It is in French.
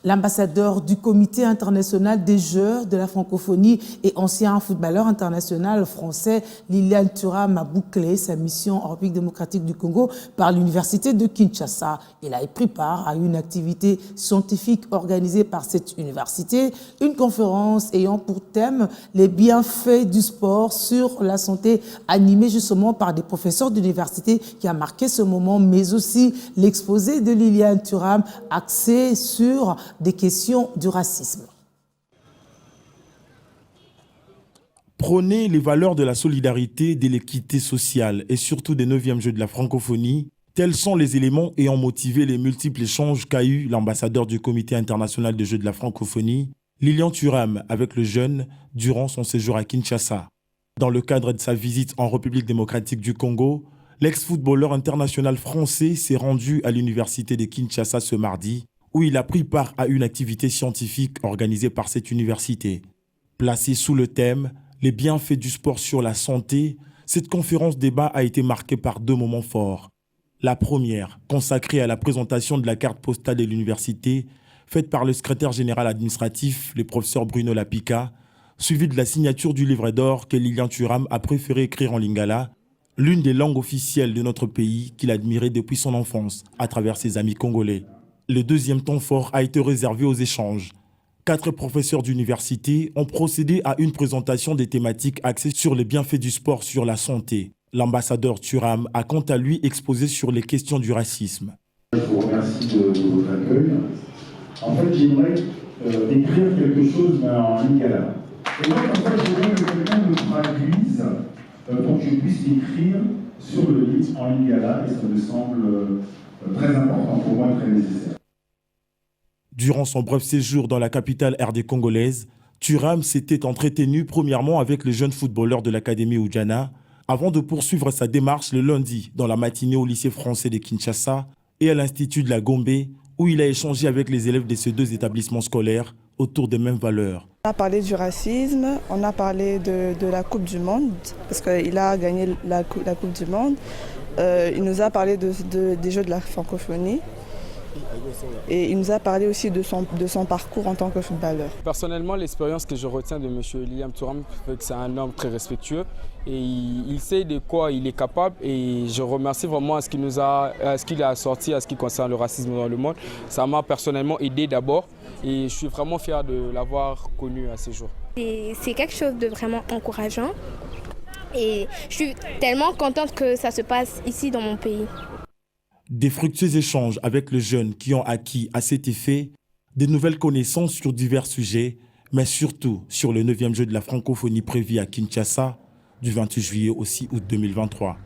L'ambassadeur du Comité international des Jeux de la francophonie et ancien footballeur international français Lilian Thuram a bouclé sa mission en République démocratique du Congo par l'université de Kinshasa. Il a pris part à une activité scientifique organisée par cette université, une conférence ayant pour thème les bienfaits du sport sur la santé, animée justement par des professeurs d'université qui a marqué ce moment, mais aussi l'exposé de Lilian Thuram axé sur des questions du racisme. Prôner les valeurs de la solidarité, de l'équité sociale et surtout des 9e Jeux de la francophonie, tels sont les éléments ayant motivé les multiples échanges qu'a eu l'ambassadeur du Comité international des Jeux de la francophonie, Lilian Thuram, avec le jeune durant son séjour à Kinshasa. Dans le cadre de sa visite en République démocratique du Congo, l'ex-footballeur international français s'est rendu à l'université de Kinshasa ce mardi, où il a pris part à une activité scientifique organisée par cette université. Placée sous le thème « Les bienfaits du sport sur la santé », cette conférence débat a été marquée par 2 moments forts. La première, consacrée à la présentation de la carte postale de l'université, faite par le secrétaire général administratif, le professeur Bruno Lapika, suivie de la signature du livret d'or que Lilian Thuram a préféré écrire en lingala, l'une des langues officielles de notre pays qu'il admirait depuis son enfance, à travers ses amis congolais. Le deuxième temps fort a été réservé aux échanges. 4 professeurs d'université ont procédé à une présentation des thématiques axées sur les bienfaits du sport sur la santé. L'ambassadeur Thuram a quant à lui exposé sur les questions du racisme. Je vous remercie de votre accueil. En fait, j'aimerais écrire quelque chose mais en lingala. Et donc, en fait, j'aimerais que quelqu'un me traduise pour que je puisse écrire sur le livre en lingala et ça me semble très important pour moi, très nécessaire. Durant son bref séjour dans la capitale RD congolaise, Thuram s'était entretenu premièrement avec le jeune footballeur de l'Académie Oudjana, avant de poursuivre sa démarche le lundi dans la matinée au lycée français de Kinshasa et à l'Institut de la Gombe, où il a échangé avec les élèves de ces 2 établissements scolaires autour des mêmes valeurs. On a parlé du racisme, on a parlé de la Coupe du Monde, parce qu'il a gagné la Coupe du Monde. Il nous a parlé des Jeux de la francophonie. Et il nous a parlé aussi de son parcours en tant que footballeur. Personnellement, l'expérience que je retiens de M. Lilian Thuram fait que c'est un homme très respectueux et il sait de quoi il est capable et je remercie vraiment à ce qu'il a sorti à ce qui concerne le racisme dans le monde. Ça m'a personnellement aidé d'abord et je suis vraiment fier de l'avoir connu à ces jours. C'est quelque chose de vraiment encourageant et je suis tellement contente que ça se passe ici dans mon pays. Des fructueux échanges avec les jeunes qui ont acquis à cet effet des nouvelles connaissances sur divers sujets, mais surtout sur le 9e Jeu de la francophonie prévu à Kinshasa du 28 juillet au 6 août 2023.